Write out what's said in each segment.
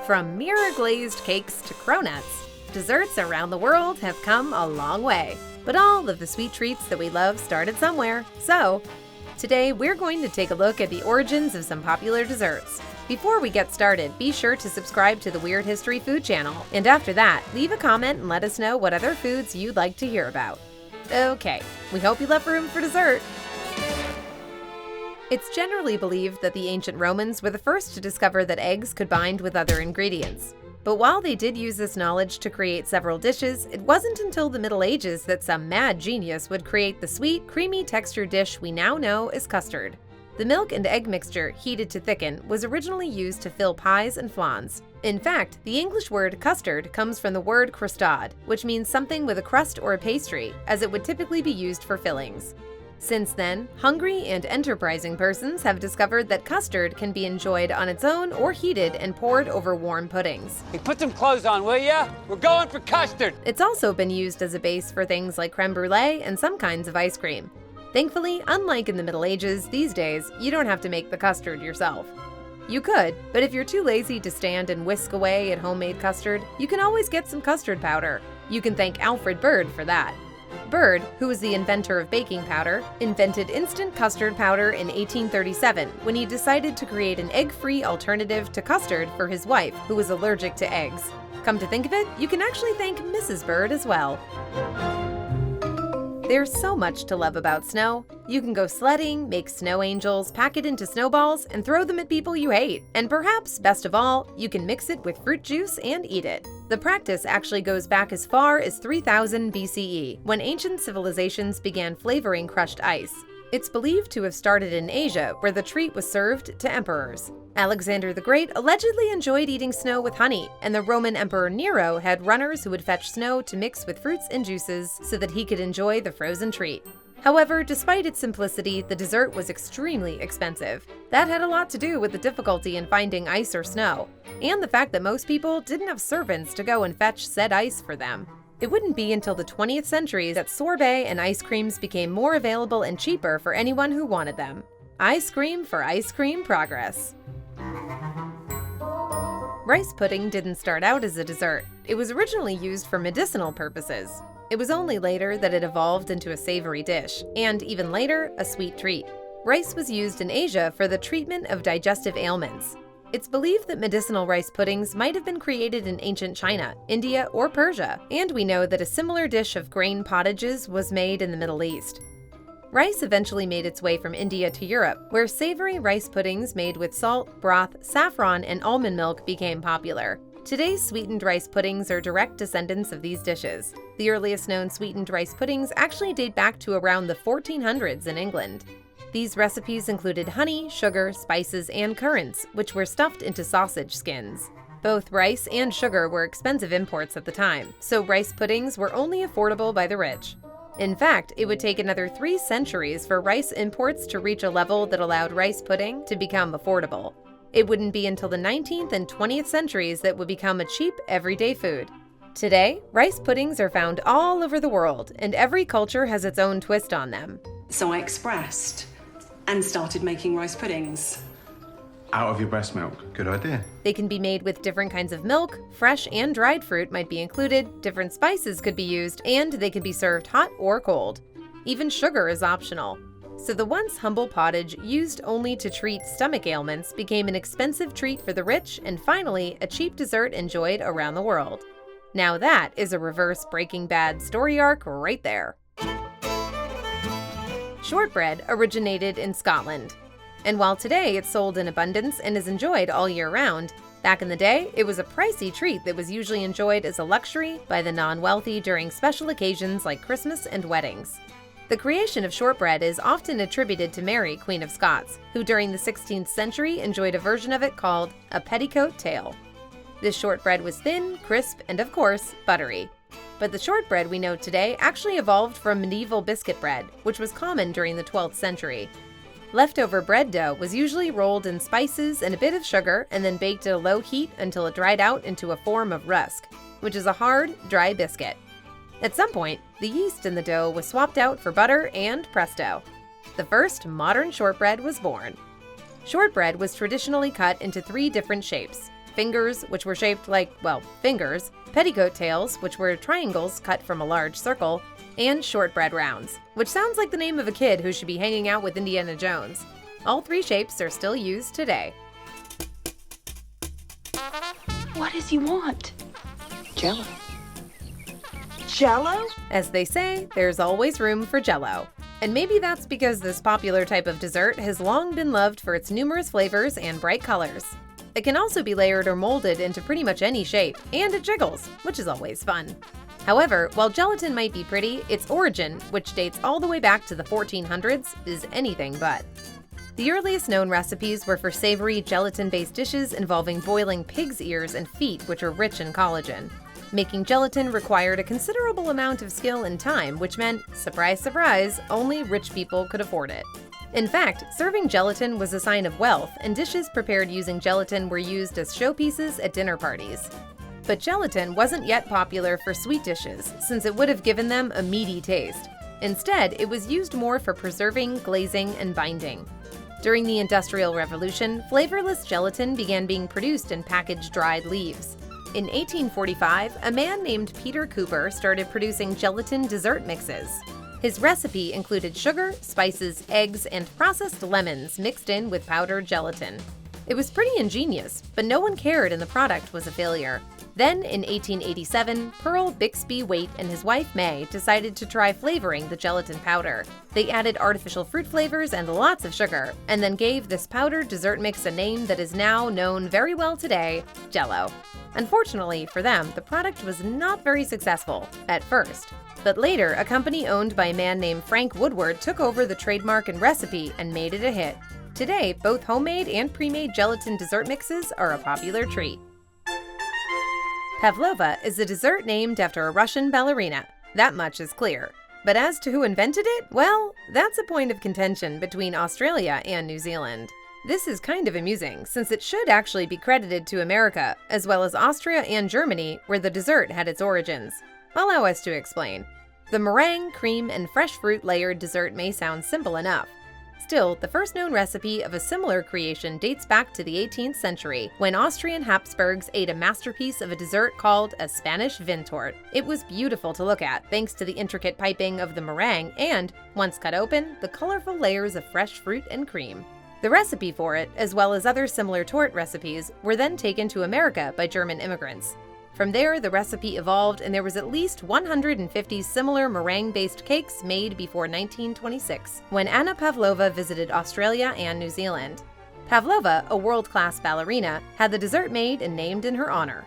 From mirror glazed cakes to cronuts, desserts around the world have come a long way. But all of the sweet treats that we love started somewhere. So, today we're going to take a look at the origins of some popular desserts. Before we get started, be sure to subscribe to the Weird History Food channel. And after that, leave a comment and let us know what other foods you'd like to hear about. Okay, we hope you left room for dessert. It's generally believed that the ancient Romans were the first to discover that eggs could bind with other ingredients. But while they did use this knowledge to create several dishes, it wasn't until the Middle Ages that some mad genius would create the sweet, creamy textured dish we now know as custard. The milk and egg mixture, heated to thicken, was originally used to fill pies and flans. In fact, the English word custard comes from the word crustade, which means something with a crust or a pastry, as it would typically be used for fillings. Since then, hungry and enterprising persons have discovered that custard can be enjoyed on its own or heated and poured over warm puddings. Hey, put some clothes on, will ya? We're going for custard! It's also been used as a base for things like creme brulee and some kinds of ice cream. Thankfully, unlike in the Middle Ages, these days, you don't have to make the custard yourself. You could, but if you're too lazy to stand and whisk away at homemade custard, you can always get some custard powder. You can thank Alfred Bird for that. Bird, who was the inventor of baking powder, invented instant custard powder in 1837 when he decided to create an egg-free alternative to custard for his wife, who was allergic to eggs. Come to think of it, you can actually thank Mrs. Bird as well. There's so much to love about snow. You can go sledding, make snow angels, pack it into snowballs, and throw them at people you hate. And perhaps, best of all, you can mix it with fruit juice and eat it. The practice actually goes back as far as 3000 BCE, when ancient civilizations began flavoring crushed ice. It's believed to have started in Asia, where the treat was served to emperors. Alexander the Great allegedly enjoyed eating snow with honey, and the Roman Emperor Nero had runners who would fetch snow to mix with fruits and juices so that he could enjoy the frozen treat. However, despite its simplicity, the dessert was extremely expensive. That had a lot to do with the difficulty in finding ice or snow, and the fact that most people didn't have servants to go and fetch said ice for them. It wouldn't be until the 20th century that sorbet and ice creams became more available and cheaper for anyone who wanted them. Ice cream for ice cream progress. Rice pudding didn't start out as a dessert. It was originally used for medicinal purposes. It was only later that it evolved into a savory dish, and even later, a sweet treat. Rice was used in Asia for the treatment of digestive ailments. It's believed that medicinal rice puddings might have been created in ancient China, India, or Persia, and we know that a similar dish of grain pottages was made in the Middle East. Rice eventually made its way from India to Europe, where savory rice puddings made with salt, broth, saffron, and almond milk became popular. Today's sweetened rice puddings are direct descendants of these dishes. The earliest known sweetened rice puddings actually date back to around the 1400s in England. These recipes included honey, sugar, spices, and currants, which were stuffed into sausage skins. Both rice and sugar were expensive imports at the time, so rice puddings were only affordable by the rich. In fact, it would take another 3 centuries for rice imports to reach a level that allowed rice pudding to become affordable. It wouldn't be until the 19th and 20th centuries that it would become a cheap, everyday food. Today, rice puddings are found all over the world, and every culture has its own twist on them. So I expressed and started making rice puddings. Out of your breast milk. Good idea. They can be made with different kinds of milk, fresh and dried fruit might be included, different spices could be used, and they can be served hot or cold. Even sugar is optional. So the once humble pottage used only to treat stomach ailments became an expensive treat for the rich and finally a cheap dessert enjoyed around the world. Now that is a reverse Breaking Bad story arc right there. Shortbread originated in Scotland. And while today it's sold in abundance and is enjoyed all year round, back in the day, it was a pricey treat that was usually enjoyed as a luxury by the non-wealthy during special occasions like Christmas and weddings. The creation of shortbread is often attributed to Mary, Queen of Scots, who during the 16th century enjoyed a version of it called a petticoat tail. This shortbread was thin, crisp, and of course, buttery. But the shortbread we know today actually evolved from medieval biscuit bread, which was common during the 12th century. Leftover bread dough was usually rolled in spices and a bit of sugar and then baked at a low heat until it dried out into a form of rusk, which is a hard, dry biscuit. At some point, the yeast in the dough was swapped out for butter and presto. The first modern shortbread was born. Shortbread was traditionally cut into 3 different shapes: fingers, which were shaped like, well, fingers, petticoat tails, which were triangles cut from a large circle, and shortbread rounds, which sounds like the name of a kid who should be hanging out with Indiana Jones. All three shapes are still used today. What does he want? Jell-O. Jell-O? As they say, there's always room for Jell-O. And maybe that's because this popular type of dessert has long been loved for its numerous flavors and bright colors. It can also be layered or molded into pretty much any shape, and it jiggles, which is always fun. However, while gelatin might be pretty, its origin, which dates all the way back to the 1400s, is anything but. The earliest known recipes were for savory, gelatin-based dishes involving boiling pig's ears and feet, which are rich in collagen. Making gelatin required a considerable amount of skill and time, which meant, surprise, surprise, only rich people could afford it. In fact, serving gelatin was a sign of wealth, and dishes prepared using gelatin were used as showpieces at dinner parties. But gelatin wasn't yet popular for sweet dishes, since it would have given them a meaty taste. Instead, it was used more for preserving, glazing, and binding. During the Industrial Revolution, flavorless gelatin began being produced in packaged dried leaves. In 1845, a man named Peter Cooper started producing gelatin dessert mixes. His recipe included sugar, spices, eggs, and processed lemons mixed in with powdered gelatin. It was pretty ingenious, but no one cared and the product was a failure. Then, in 1887, Pearl Bixby Waite and his wife May decided to try flavoring the gelatin powder. They added artificial fruit flavors and lots of sugar, and then gave this powdered dessert mix a name that is now known very well today, Jell-O. Unfortunately for them, the product was not very successful at first. But later, a company owned by a man named Frank Woodward took over the trademark and recipe and made it a hit. Today, both homemade and pre-made gelatin dessert mixes are a popular treat. Pavlova is a dessert named after a Russian ballerina. That much is clear. But as to who invented it, well, that's a point of contention between Australia and New Zealand. This is kind of amusing, since it should actually be credited to America, as well as Austria and Germany, where the dessert had its origins. Allow us to explain. The meringue, cream, and fresh fruit layered dessert may sound simple enough. Still, the first known recipe of a similar creation dates back to the 18th century, when Austrian Habsburgs ate a masterpiece of a dessert called a Spanish Vintort. It was beautiful to look at, thanks to the intricate piping of the meringue and, once cut open, the colorful layers of fresh fruit and cream. The recipe for it, as well as other similar tort recipes, were then taken to America by German immigrants. From there, the recipe evolved, and there was at least 150 similar meringue-based cakes made before 1926, when Anna Pavlova visited Australia and New Zealand. Pavlova, a world-class ballerina, had the dessert made and named in her honor.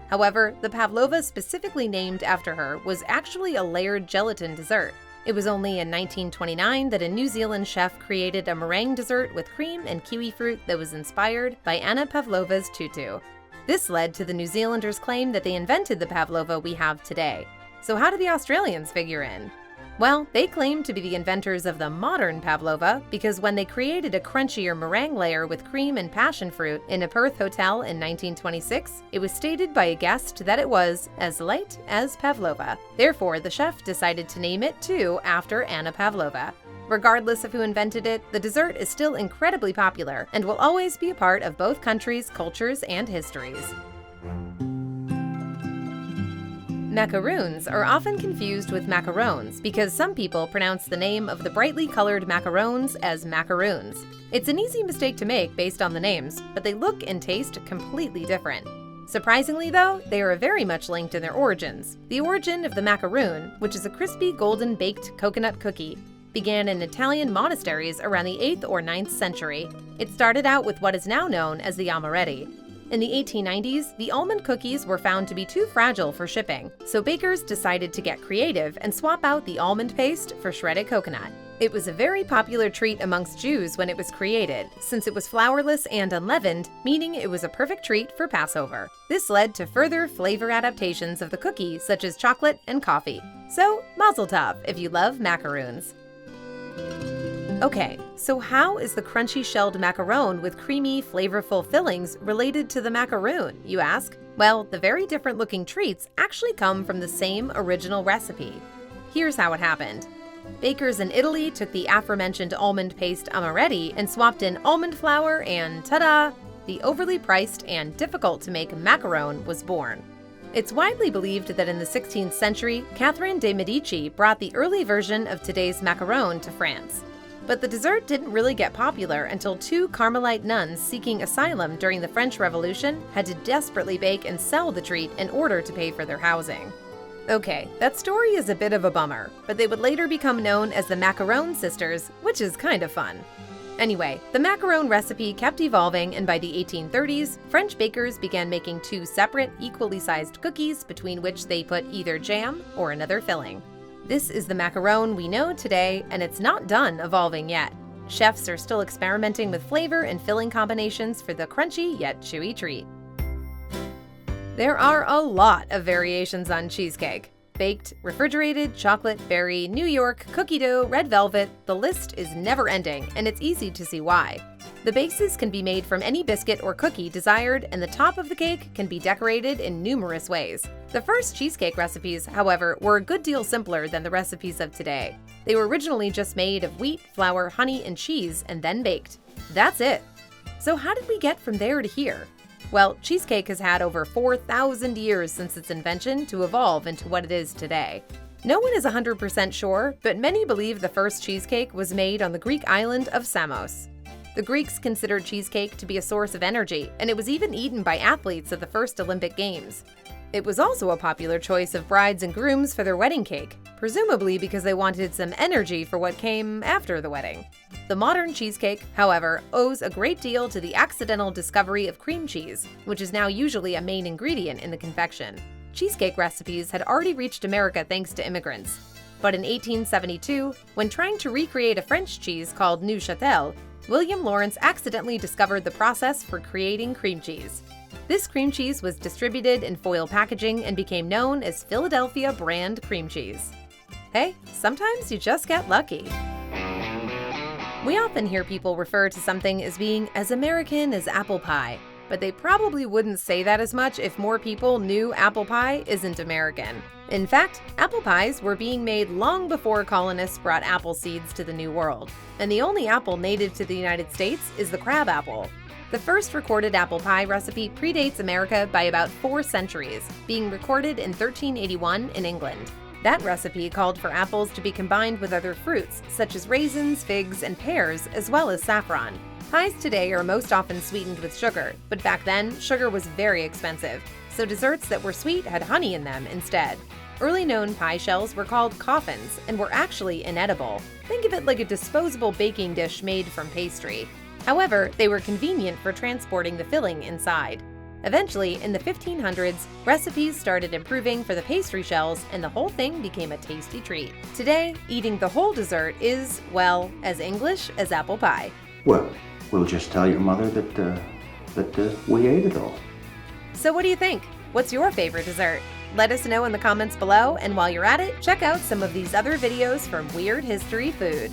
However, the Pavlova specifically named after her was actually a layered gelatin dessert. It was only in 1929 that a New Zealand chef created a meringue dessert with cream and kiwi fruit that was inspired by Anna Pavlova's tutu. This led to the New Zealanders' claim that they invented the pavlova we have today. So how do the Australians figure in? Well, they claim to be the inventors of the modern pavlova because when they created a crunchier meringue layer with cream and passion fruit in a Perth hotel in 1926, it was stated by a guest that it was as light as pavlova. Therefore, the chef decided to name it too after Anna Pavlova. Regardless of who invented it, the dessert is still incredibly popular and will always be a part of both countries' cultures and histories. Macaroons are often confused with macarons because some people pronounce the name of the brightly colored macarons as macaroons. It's an easy mistake to make based on the names, but they look and taste completely different. Surprisingly though, they are very much linked in their origins. The origin of the macaroon, which is a crispy golden baked coconut cookie, began in Italian monasteries around the 8th or 9th century. It started out with what is now known as the amaretti. In the 1890s, the almond cookies were found to be too fragile for shipping, so bakers decided to get creative and swap out the almond paste for shredded coconut. It was a very popular treat amongst Jews when it was created, since it was flourless and unleavened, meaning it was a perfect treat for Passover. This led to further flavor adaptations of the cookie, such as chocolate and coffee. So, mazel tov if you love macaroons. Okay, so how is the crunchy shelled macaron with creamy, flavorful fillings related to the macaroon, you ask? Well, the very different looking treats actually come from the same original recipe. Here's how it happened. Bakers in Italy took the aforementioned almond paste amaretti and swapped in almond flour and ta-da! the overly priced and difficult to make macaron was born. It's widely believed that in the 16th century, Catherine de' Medici brought the early version of today's macaron to France. But the dessert didn't really get popular until two Carmelite nuns seeking asylum during the French Revolution had to desperately bake and sell the treat in order to pay for their housing. Okay, that story is a bit of a bummer, but they would later become known as the Macaroons sisters, which is kind of fun. Anyway, the macaron recipe kept evolving, and by the 1830s, French bakers began making two separate, equally sized cookies between which they put either jam or another filling. This is the macaron we know today, and it's not done evolving yet. Chefs are still experimenting with flavor and filling combinations for the crunchy yet chewy treat. There are a lot of variations on cheesecake. Baked, refrigerated, chocolate, berry, New York, cookie dough, red velvet, the list is never ending, and it's easy to see why. The bases can be made from any biscuit or cookie desired, and the top of the cake can be decorated in numerous ways. The first cheesecake recipes, however, were a good deal simpler than the recipes of today. They were originally just made of wheat, flour, honey, and cheese, and then baked. That's it. So how did we get from there to here? Well, cheesecake has had over 4,000 years since its invention to evolve into what it is today. No one is 100% sure, but many believe the first cheesecake was made on the Greek island of Samos. The Greeks considered cheesecake to be a source of energy, and it was even eaten by athletes at the first Olympic Games. It was also a popular choice of brides and grooms for their wedding cake, presumably because they wanted some energy for what came after the wedding. The modern cheesecake, however, owes a great deal to the accidental discovery of cream cheese, which is now usually a main ingredient in the confection. Cheesecake recipes had already reached America thanks to immigrants. But in 1872, when trying to recreate a French cheese called Neuchâtel, William Lawrence accidentally discovered the process for creating cream cheese. This cream cheese was distributed in foil packaging and became known as Philadelphia brand cream cheese. Hey, sometimes you just get lucky. We often hear people refer to something as being as American as apple pie, but they probably wouldn't say that as much if more people knew apple pie isn't American. In fact, apple pies were being made long before colonists brought apple seeds to the New World, and the only apple native to the United States is the crab apple. The first recorded apple pie recipe predates America by about 4 centuries, being recorded in 1381 in England. That recipe called for apples to be combined with other fruits, such as raisins, figs, and pears, as well as saffron. Pies today are most often sweetened with sugar, but back then, sugar was very expensive, so desserts that were sweet had honey in them instead. Early known pie shells were called coffins and were actually inedible. Think of it like a disposable baking dish made from pastry. However, they were convenient for transporting the filling inside. Eventually, in the 1500s, recipes started improving for the pastry shells, and the whole thing became a tasty treat. Today, eating the whole dessert is, well, as English as apple pie. Well, we'll just tell your mother that we ate it all. So what do you think? What's your favorite dessert? Let us know in the comments below, and while you're at it, check out some of these other videos from Weird History Food.